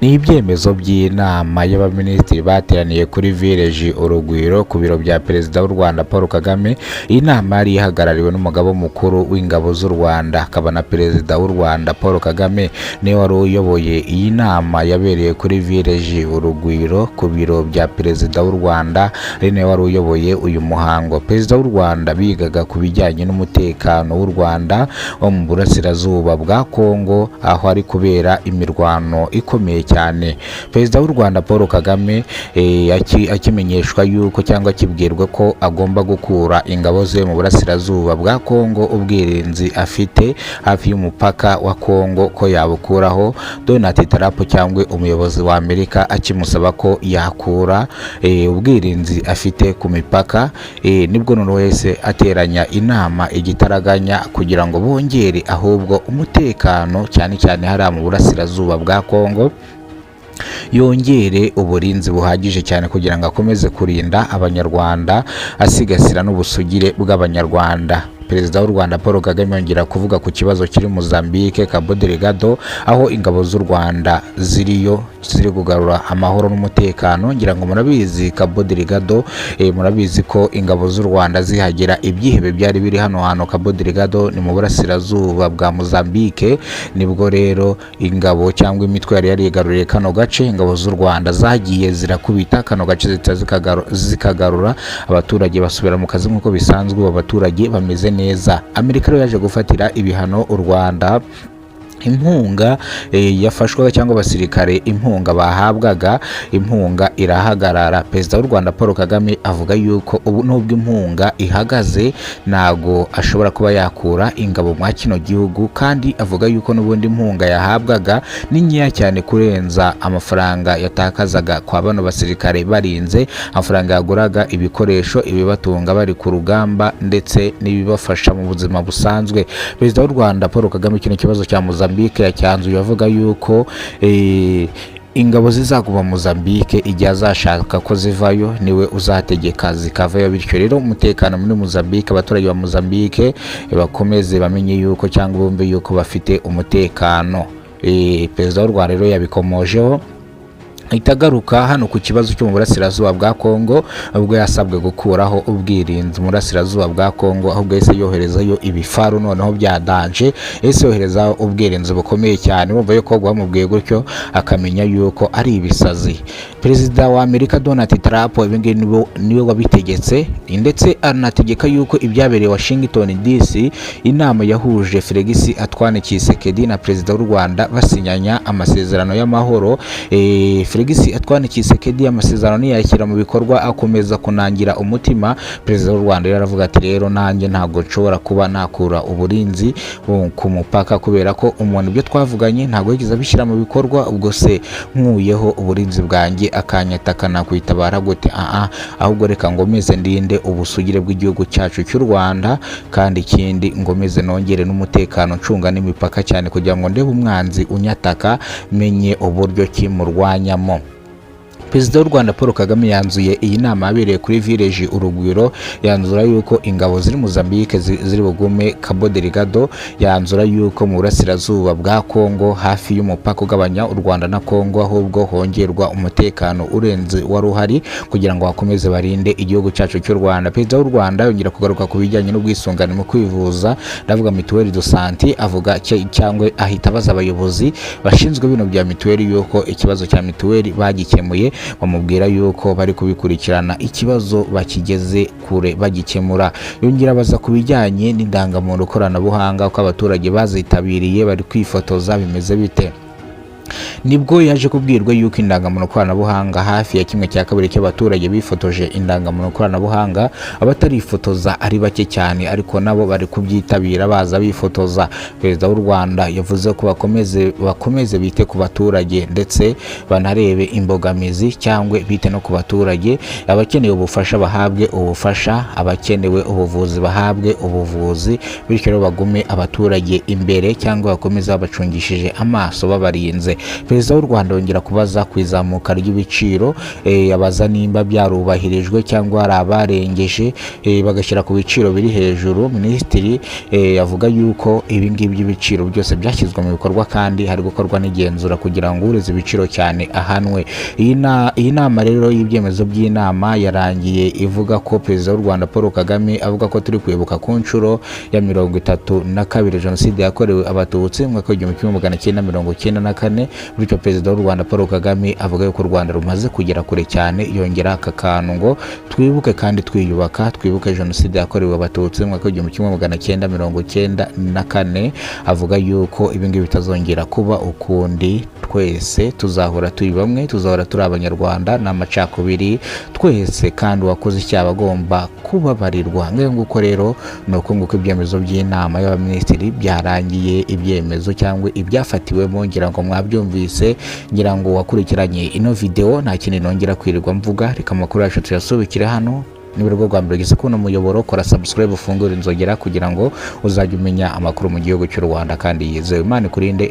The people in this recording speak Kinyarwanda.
Ni ibyemezo by'inama y'abaminisitiri bateraniye kuri Village Urugwiro ku biro bya Perezida w'u Rwanda Paul Kagame. Iyi nama yari ihagarariwe n'umugaba mukuru w'ingabo z'u Rwanda akaba na Perezida w'u Rwanda Paul Kagame niwe wari uyoboye iyi nama yabereye kuri Village Urugwiro ku biro bya Perezida w'u Rwanda, ari nawe wari uyoboye uyu muhango. Perezida w'u Rwanda bigaga ku bijyanye n'umutekano w'u Rwanda wo mu burasirazuba bwa Kongo, aho ari kubera imirwano ikomeye cyane. Perezida w'u Rwanda Paul Kagame akimenyeshwa yuko cyangwa kibwirwa ko agomba gukura ingabo ze mu burasirazuba bwa Kongo, ubwirinzi afite hafi y'umupaka wa Kongo ko yabukuraho. Donald Trump cyangwa umuyobozi wa Amerika akimusaba ko yakura ubwirinzi afite ku mipaka, nibwo none wese ateranya inama igitaraganya kugira ngo bongere ahubwo umutekano cyane cyane hariya mu burasirazuba bwa Kongo, yongere uburinzi buhagije cyane kugira ngo akomeze kurinda abanyarwanda, asigasira n'ubusugire bw'abanyarwanda. Perezida w'u Rwanda Paul Kagame yongera kuvuga ku kibazo kiri Mozambique, Cabo Delgado, aho ingabo z'u Rwanda ziri kugarura amahoro n'umutekano. Ngira ngo murabizi Cabo Delgado, murabizi ko ingabo z'u Rwanda zihagera ibyihebe byari biri hano Cabo Delgado ni mu burasirazuba bwa Mozambique. Nibwo rero ingabo cyangwa imitwe yari yarigaruriye kano gace, ingabo z'u Rwanda zagiye zirakubita kano gace zikagarura abaturage basubira mu kazi nk'uko bisanzwe, abaturage bameze neza. Amerika rero yaje gufatira ibihano u Rwanda, impunga yafashwaga cyangwa abasirikare impunga bahabwaga, impunga irahagarara. Perezida w'u Rwanda Paul Kagame avuga yuko ubu nubwo impunga ihagaze ntago ashobora kuba yakura ingabo mwa kino gihugu, kandi avuga yuko n'ubundi impunga yahabwaga ni nkeya cyane kurenza amafaranga yatakazaga kwa bano basirikare barinze, amafaranga yaguraga ibikoresho ibibatunga bari ku rugamba ndetse n'ibibafasha mu buzima busanzwe. Perezida w'u Rwanda Paul Kagame kino kibazo cya Mozambique yacyanzuye avuga yuko ingabo zizaguma Mozambique igihe azashaka ko zivayo niwe uzategeka zikavayo. Bityo rero umutekano muri Mozambique, abaturage ba Mozambique bakomeze bamenye yuko cyangwa bumve yuko bafite umutekano. Perezida w'u Rwanda rero yabikomojeho itagaruka hano ku kibazo cyo mu burasirazuba bwa Kongo, ubwo yasabwe gukuraho ubwirinzi mu burasirazuba bwa Kongo, ahubwo yese yoherezayo ibifaru noneho byadanje, yese yohereza ubwirinzi bukomeye cyane. Bumva yuko bamubwiye gutyo akamenya yuko ari ibisazi. Perezida wa Amerika Donald Trump ibingibi niwe wabitegetse, ndetse anategeka yuko ibyabereye Washington DC, inama yahuje Felix Antoine Tshisekedi na Perezida w'u Rwanda basinyanya amasezerano y'amahoro. Felix Antoine Tshisekedi amasezerano niyashyira mu bikorwa akomeza kunangira umutima. Perezida w'u Rwanda yaravuga ati rero nanjye ntabwo nshobora kuba nakura uburinzi ku mupaka, kubera ko umuntu ibyo twavuganye ntabwo yigeze abishyira mu bikorwa. Ubwo se nkuyeho uburinzi bwanjye akanyataka nakwitabara gute? Ahubwo reka ngomeze ndinde ubusugire bw'igihugu cyacu cy'u Rwanda, kandi ikindi ngomeze nongere n'umutekano ncunga n'imipaka cyane kugira ngo ndebe umwanzi unyataka menye uburyo kimurwanyamo. Perezida w'u Rwanda Paul Kagame yanzuye iyi nama yabereye kuri Village Urugwiro, yanzura yuko ingabo ziri Mozambique ziri bugume Cabo Delgado, yanzura yuko mu burasirazuba bwa Kongo hafi y'umupaka ugabanya u Rwanda na Kongo ahubwo hongerwa umutekano urenze wari uhari kugira ngo bakomeze barinde igihugu cyacu cy'u Rwanda. Perezida w'u Rwanda yongera kugaruka ku bijyanye n'ubwisungane mu kwivuza, ndavuga mituweli de santé, avuga cyangwa ahita abaza abayobozi bashinzwe bino bya mituweli yuko ikibazo cya mituweli bagikemuye, bamubwira yuko bari kubikurikirana ikibazo bakigeze kure bagikemura. Yongera abaza ku bijyanye n'indangamuntu koranabuhanga ko abaturage bazitabiriye bari kwifotoza bimeze bite. Nibwo yaje kubwirwa yuko indangamuntu koranabuhanga hafi ya 1/2 cy'abaturage bifotoje indangamuntu koranabuhanga, abatarifotoza ari bake cyane, ariko nabo bari kubyitabira baza bifotoza. Perezida w'u Rwanda yavuze ko bakomeze bite ku baturage ndetse banarebe imbogamizi cyangwa bite no ku baturage, abakeneye ubufasha bahabwe ubufasha, abakenewe ubuvuzi bahabwe ubuvuzi, bityo rero bagume abaturage imbere cyangwa bakomeze babacungishije amaso babarinze. Perezida w'u Rwanda yongera kubaza ku izamuka ry'ibiciro, abaza nimba byarubahirijwe cyangwa hari abarengeje bagashyira ku biciro biri hejuru. Minisitiri avuga yuko ibi ngibi by'ibiciro byose byashyizwe mu bikorwa kandi hari gukorwa n'igenzura kugira ngo ureze ibiciro cyane ahanwe. Iyi nama rero y'ibyemezo by'inama yarangiye ivuga ko Perezida w'u Rwanda Paul Kagame avuga ko turi kwibuka ku nshuro ya 32 Jenoside yakorewe Abatutsi mu mwaka w'1994. Bityo Perezida w'u Rwanda Paul Kagame avuga yuko u Rwanda rumaze kugera kure cyane, yongera aka kantu ngo twibuke kandi twiyubaka, twibuke Jenoside yakorewe Abatutsi mu mwaka w'1994. Avuga yuko ibi ngibi bitazongera kuba ukundi, twese tuzahora turi bamwe, tuzahora turi Abanyarwanda n'amacakubiri twese, kandi uwakoze icyaha agomba kubabarirwa. Nguko rero nuko nguko ibyemezo by'inama y'abaminisitiri byarangiye, ibyemezo cyangwa ibyafatiwemo ngira ngo mwabyumvise, ngira ngo wakurikiranye ino video nta kindi nongera kwirirwa mvuga. Reka amakuru yacu tuyasubikire hano. Niba rwo rwa mbere ugeze kuno muyoboro, kora subscribe, ufungure inzogera kugira ngo uzajye umenya amakuru mu gihugu cy'u Rwanda kandi yizewe. Imana ikurinde.